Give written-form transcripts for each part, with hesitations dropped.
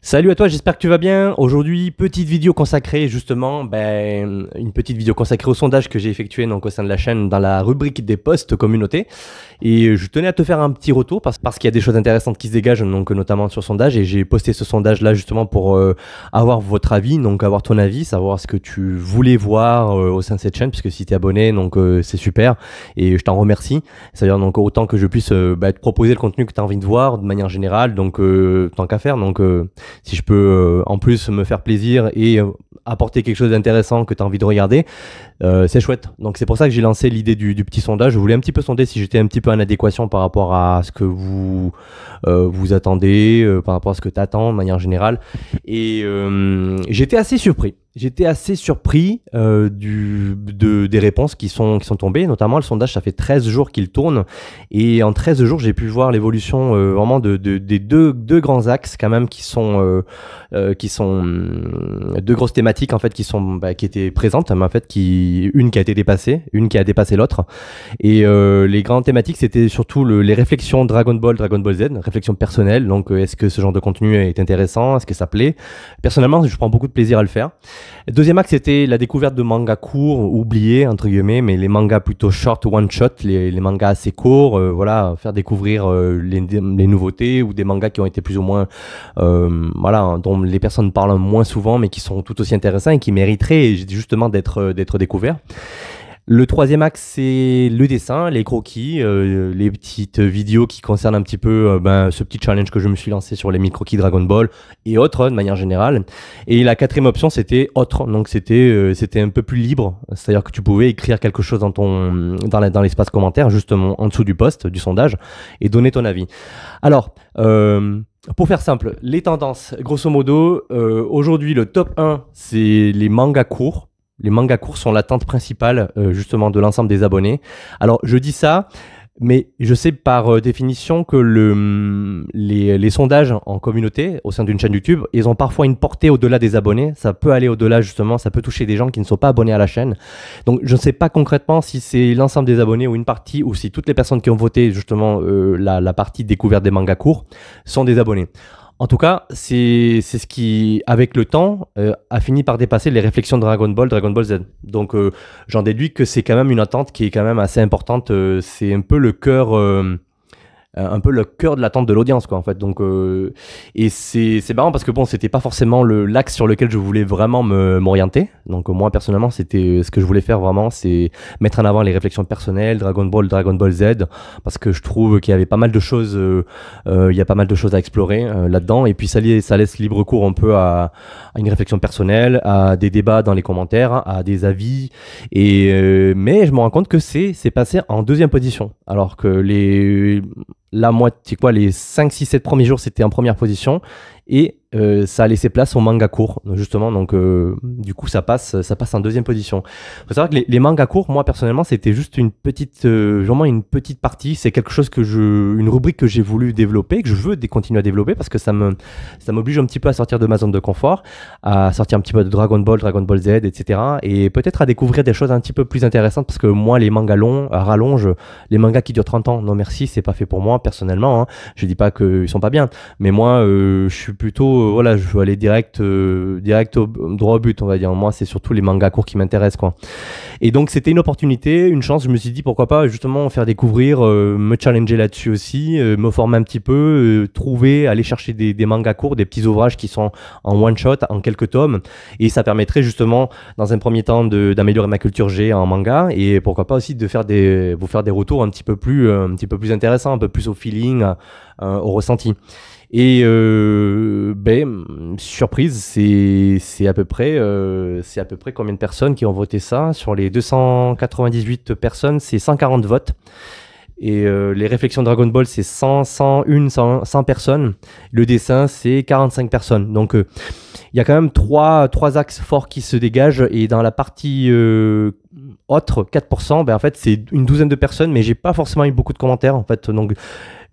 Salut à toi, j'espère que tu vas bien. Aujourd'hui, petite vidéo consacrée justement, une petite vidéo consacrée au sondage que j'ai effectué donc au sein de la chaîne dans la rubrique des posts communautés. Et je tenais à te faire un petit retour parce qu'il y a des choses intéressantes qui se dégagent, donc notamment sur sondage. Et j'ai posté ce sondage là justement pour avoir votre avis, donc avoir ton avis, savoir ce que tu voulais voir au sein de cette chaîne, puisque si tu es abonné, donc c'est super. Et je t'en remercie. C'est-à-dire donc autant que je puisse te proposer le contenu que tu as envie de voir de manière générale, donc tant qu'à faire. Donc si je peux en plus me faire plaisir et apporter quelque chose d'intéressant que tu as envie de regarder, c'est chouette. Donc c'est pour ça que j'ai lancé l'idée du petit sondage. Je voulais un petit peu sonder si j'étais un petit peu en adéquation par rapport à ce que vous attendez, par rapport à ce que tu attends de manière générale. Et j'étais assez surpris. J'étais assez surpris des réponses qui sont tombées. Notamment, le sondage, ça fait 13 jours qu'il tourne. Et en 13 jours, j'ai pu voir l'évolution vraiment des deux grands axes quand même qui sont deux grosses thématiques en fait qui étaient présentes, mais en fait une qui a été dépassée, une qui a dépassé l'autre. Et les grandes thématiques, c'était surtout les réflexions Dragon Ball Z, réflexions personnelles. Donc, est-ce que ce genre de contenu est intéressant? Est-ce que ça plaît? Personnellement, je prends beaucoup de plaisir à le faire. Deuxième axe, c'était la découverte de mangas courts, oubliés, entre guillemets, mais les mangas plutôt short, one-shot, les mangas assez courts, voilà, faire découvrir les nouveautés ou des mangas qui ont été plus ou moins, voilà, dont les personnes parlent moins souvent, mais qui sont tout aussi intéressants et qui mériteraient justement d'être découverts. Le troisième axe, c'est le dessin, les croquis, les petites vidéos qui concernent un petit peu ce petit challenge que je me suis lancé sur les 1000 croquis Dragon Ball et autres de manière générale. Et la quatrième option, c'était autre. Donc c'était un peu plus libre, c'est-à-dire que tu pouvais écrire quelque chose dans l'espace commentaire, justement en dessous du post, du sondage, et donner ton avis. Alors, pour faire simple, les tendances, grosso modo, aujourd'hui le top 1, c'est les mangas courts. Les mangas courts sont l'attente principale justement de l'ensemble des abonnés. Alors je dis ça, mais je sais par définition que les sondages en communauté au sein d'une chaîne YouTube, ils ont parfois une portée au-delà des abonnés. Ça peut aller au-delà justement, ça peut toucher des gens qui ne sont pas abonnés à la chaîne. Donc je ne sais pas concrètement si c'est l'ensemble des abonnés ou une partie, ou si toutes les personnes qui ont voté justement la partie découverte des mangas courts sont des abonnés. En tout cas, c'est ce qui, avec le temps, a fini par dépasser les réflexions de Dragon Ball Z. Donc, j'en déduis que c'est quand même une attente qui est quand même assez importante. C'est un peu le cœur de l'attente de l'audience, quoi, en fait. Donc, et c'est marrant parce que bon, c'était pas forcément l'axe sur lequel je voulais vraiment m'orienter. Donc, moi, personnellement, c'était ce que je voulais faire vraiment, c'est mettre en avant les réflexions personnelles, Dragon Ball Z, parce que je trouve qu'il y avait pas mal de choses, il y a pas mal de choses à explorer là-dedans. Et puis, ça laisse libre cours un peu à une réflexion personnelle, à des débats dans les commentaires, à des avis. Et, mais je me rends compte que c'est passé en deuxième position. Alors que la moitié, les 5, 6, 7 premiers jours, c'était en première position. Et ça a laissé place aux mangas courts, justement. Donc, du coup, ça passe en deuxième position. Il faut savoir que les mangas courts, moi, personnellement, c'était juste vraiment une petite partie. C'est quelque chose une rubrique que j'ai voulu développer, que je veux continuer à développer parce que ça m'oblige un petit peu à sortir de ma zone de confort, à sortir un petit peu de Dragon Ball Z, etc. Et peut-être à découvrir des choses un petit peu plus intéressantes parce que moi, les mangas longs, rallonge, les mangas qui durent 30 ans, non merci, c'est pas fait pour moi, personnellement. Hein. Je dis pas qu'ils sont pas bien, mais moi, je suis plutôt voilà, je veux aller direct droit au but, on va dire. Moi, c'est surtout les mangas courts qui m'intéressent, quoi. Et donc, c'était une opportunité, une chance. Je me suis dit, pourquoi pas, justement, faire découvrir, me challenger là-dessus aussi, me former un petit peu, aller chercher des mangas courts, des petits ouvrages qui sont en one-shot, en quelques tomes. Et ça permettrait, justement, dans un premier temps, d'améliorer ma culture G en manga. Et pourquoi pas aussi de vous faire des retours un petit peu plus intéressants, un peu plus au feeling, au ressenti. Et surprise, c'est à peu près combien de personnes qui ont voté ça? Sur les 298 personnes, c'est 140 votes. Et les réflexions Dragon Ball, c'est 100 personnes. Le dessin, c'est 45 personnes. Donc, il y a quand même trois axes forts qui se dégagent. Et dans la partie autre, 4%, en fait, c'est une douzaine de personnes, mais j'ai pas forcément eu beaucoup de commentaires, en fait. Donc,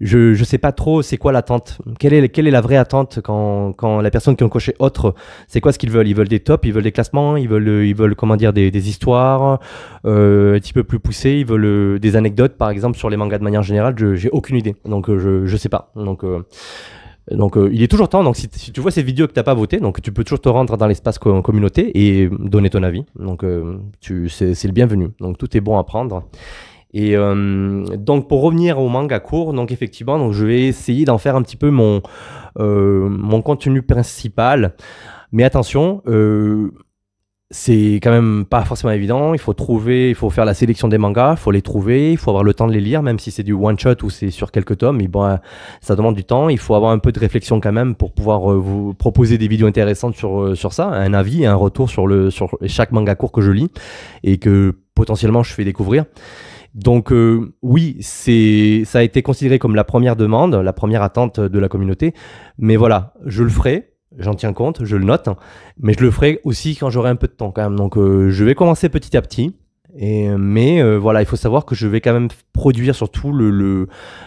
je sais pas trop c'est quoi l'attente. Quelle est la vraie attente quand la personne qui ont coché autre, c'est quoi ce qu'ils veulent? Ils veulent des tops, ils veulent des classements, ils veulent comment dire des histoires un petit peu plus poussées, ils veulent des anecdotes par exemple sur les mangas de manière générale. J'ai aucune idée. Donc je sais pas. Donc Donc il est toujours temps, donc si tu vois cette vidéo que tu n'as pas voté, donc tu peux toujours te rendre dans l'espace communauté et donner ton avis. Donc c'est le bienvenu. Donc tout est bon à prendre. Et donc pour revenir au manga court, donc effectivement, donc je vais essayer d'en faire un petit peu mon contenu principal. Mais attention, c'est quand même pas forcément évident. Il faut faire la sélection des mangas, il faut les trouver, il faut avoir le temps de les lire, même si c'est du one shot ou c'est sur quelques tomes. Mais bon, ça demande du temps. Il faut avoir un peu de réflexion quand même pour pouvoir vous proposer des vidéos intéressantes sur ça, un avis, un retour sur chaque manga court que je lis et que potentiellement je fais découvrir. Donc oui, ça a été considéré comme la première demande, la première attente de la communauté. Mais voilà, je le ferai. J'en tiens compte, je le note, mais je le ferai aussi quand j'aurai un peu de temps quand même. Donc je vais commencer petit à petit. Mais voilà, il faut savoir que je vais quand même produire surtout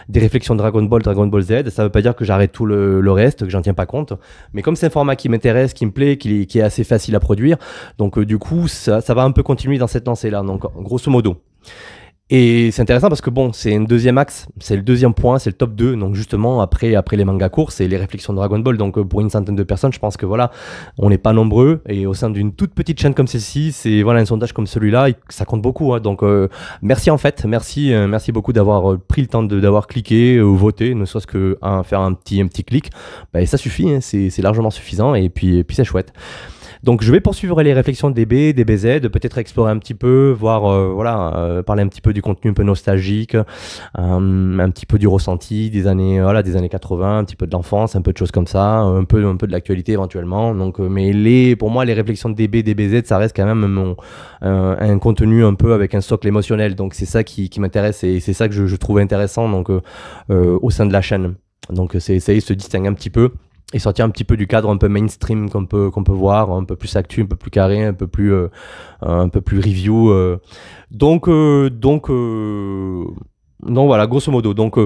des réflexions Dragon Ball Z. Ça ne veut pas dire que j'arrête tout le reste, que j'en tiens pas compte. Mais comme c'est un format qui m'intéresse, qui me plaît, qui est assez facile à produire, donc du coup, ça va un peu continuer dans cette lancée-là. Donc grosso modo. Et c'est intéressant parce que bon, c'est un deuxième axe, c'est le deuxième point, c'est le top 2. Donc justement, après les mangas courts, c'est les réflexions de Dragon Ball. Donc pour une centaine de personnes, je pense que voilà, on n'est pas nombreux. Et au sein d'une toute petite chaîne comme celle-ci, c'est voilà, un sondage comme celui-là, ça compte beaucoup. Hein. Donc merci en fait, merci beaucoup d'avoir pris le temps d'avoir cliqué ou voté, ne serait-ce que faire un petit clic. Bah, et ça suffit, hein, c'est largement suffisant et puis c'est chouette. Donc je vais poursuivre les réflexions DB, DBZ, peut-être explorer un petit peu, voir, parler un petit peu du contenu un peu nostalgique, un petit peu du ressenti des années 80, un petit peu de l'enfance, un peu de choses comme ça, un peu de l'actualité éventuellement. Donc, mais pour moi, les réflexions de DB, DBZ, ça reste quand même un contenu un peu avec un socle émotionnel. Donc c'est ça qui m'intéresse et c'est ça que je trouve intéressant donc, au sein de la chaîne. Donc ça se distingue un petit peu. Et sortir un petit peu du cadre un peu mainstream qu'on peut voir, un peu plus actu, un peu plus carré, un peu plus review. Donc voilà, grosso modo. Donc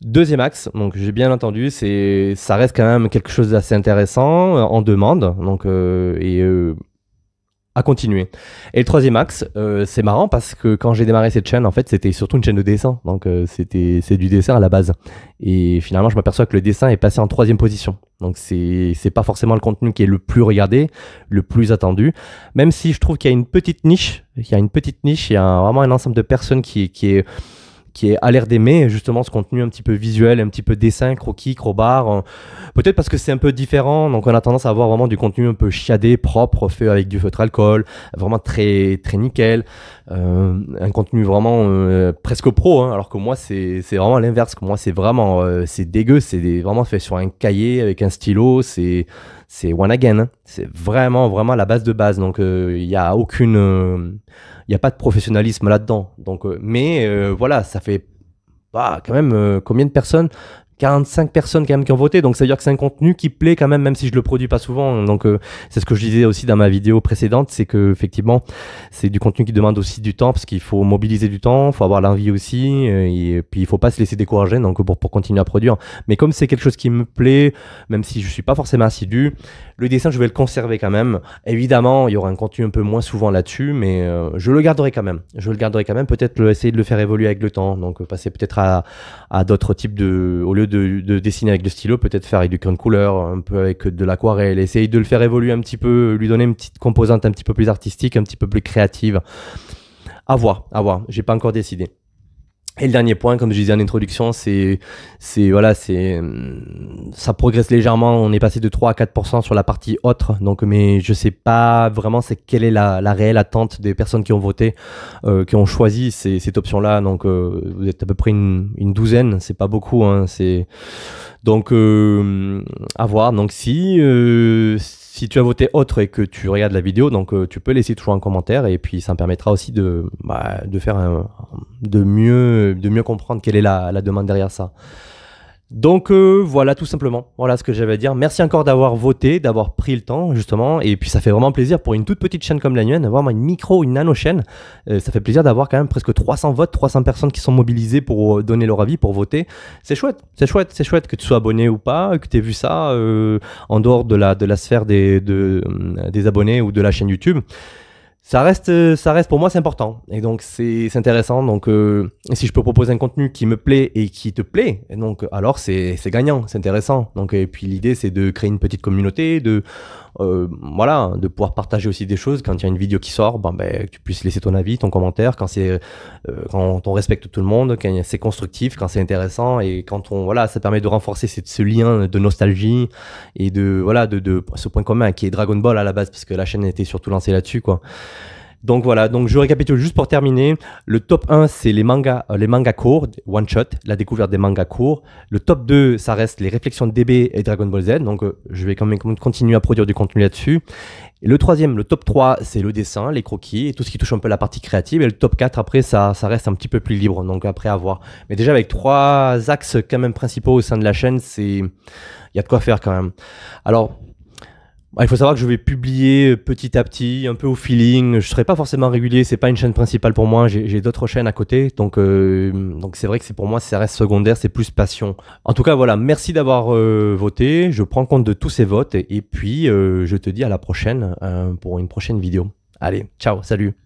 deuxième axe, donc j'ai bien entendu, ça reste quand même quelque chose d'assez intéressant en demande. Donc à continuer. Et le troisième axe, c'est marrant parce que quand j'ai démarré cette chaîne, en fait, c'était surtout une chaîne de dessin. Donc, c'est du dessin à la base. Et finalement, je m'aperçois que le dessin est passé en troisième position. Donc, c'est pas forcément le contenu qui est le plus regardé, le plus attendu. Même si je trouve qu'il y a une petite niche, il y a vraiment un ensemble de personnes qui a l'air d'aimer justement ce contenu un petit peu visuel, un petit peu dessin, croquis, crowbar. Peut-être parce que c'est un peu différent, donc on a tendance à avoir vraiment du contenu un peu chiadé, propre, fait avec du feutre alcool, vraiment très, très nickel. Un contenu vraiment presque pro, hein, alors que moi c'est vraiment l'inverse. Moi c'est vraiment c'est dégueu, c'est vraiment fait sur un cahier avec un stylo, c'est one again, hein. C'est vraiment la base de base. Donc il y a il n'y a pas de professionnalisme là-dedans. Donc, mais voilà, ça fait quand même combien de personnes? 45 personnes quand même qui ont voté, donc ça veut dire que c'est un contenu qui plaît quand même si je le produis pas souvent. Donc c'est ce que je disais aussi dans ma vidéo précédente, c'est que effectivement c'est du contenu qui demande aussi du temps parce qu'il faut mobiliser du temps, il faut avoir l'envie aussi, et puis il faut pas se laisser décourager donc pour continuer à produire. Mais comme c'est quelque chose qui me plaît, même si je suis pas forcément assidu, le dessin je vais le conserver quand même. Évidemment il y aura un contenu un peu moins souvent là-dessus, mais je le garderai quand même. Peut-être essayer de le faire évoluer avec le temps, donc passer peut-être à d'autres types au lieu de dessiner avec le stylo, peut-être faire avec du crayon de couleur, un peu avec de l'aquarelle, essayer de le faire évoluer un petit peu, lui donner une petite composante un petit peu plus artistique, un petit peu plus créative. À voir, j'ai pas encore décidé. Et le dernier point, comme je disais en introduction, ça progresse légèrement. On est passé de 3 à 4% sur la partie autre. Donc, mais je sais pas vraiment quelle est la réelle attente des personnes qui ont voté, qui ont choisi cette option-là. Donc, vous êtes à peu près une douzaine. C'est pas beaucoup, hein. Donc, à voir. Donc, si tu as voté autre et que tu regardes la vidéo, donc tu peux laisser toujours un commentaire et puis ça me permettra aussi de mieux comprendre quelle est la demande derrière ça. Donc voilà, tout simplement, voilà ce que j'avais à dire. Merci encore d'avoir voté, d'avoir pris le temps justement, et puis ça fait vraiment plaisir pour une toute petite chaîne comme la mienne, vraiment une nano chaîne, ça fait plaisir d'avoir quand même presque 300 votes, 300 personnes qui sont mobilisées pour donner leur avis, pour voter. C'est chouette que tu sois abonné ou pas, que tu aies vu ça en dehors de la sphère des abonnés ou de la chaîne YouTube. Ça reste pour moi, c'est important. Et donc, c'est intéressant. Donc, si je peux proposer un contenu qui me plaît et qui te plaît, et donc, alors c'est gagnant, c'est intéressant. Donc, et puis l'idée, c'est de créer une petite communauté, voilà, de pouvoir partager aussi des choses. Quand il y a une vidéo qui sort, que tu puisses laisser ton avis, ton commentaire, quand on respecte tout le monde, quand c'est constructif, quand c'est intéressant et quand voilà, ça permet de renforcer ce lien de nostalgie et de ce point commun qui est Dragon Ball à la base, parce que la chaîne était surtout lancée là-dessus, quoi. Donc voilà, donc je récapitule juste pour terminer. Le top 1, c'est les mangas courts, one shot, la découverte des mangas courts. Le top 2, ça reste les réflexions de DB et Dragon Ball Z. Donc je vais quand même continuer à produire du contenu là-dessus. Et le troisième, le top 3, c'est le dessin, les croquis et tout ce qui touche un peu la partie créative. Et le top 4, après, ça reste un petit peu plus libre. Donc après, à voir. Mais déjà, avec 3 axes quand même principaux au sein de la chaîne, il y a de quoi faire quand même. Alors, il faut savoir que je vais publier petit à petit, un peu au feeling. Je ne serai pas forcément régulier, c'est pas une chaîne principale pour moi. J'ai d'autres chaînes à côté, donc c'est vrai que pour moi, ça reste secondaire, c'est plus passion. En tout cas, voilà, merci d'avoir voté. Je prends compte de tous ces votes et puis je te dis à la prochaine pour une prochaine vidéo. Allez, ciao, salut.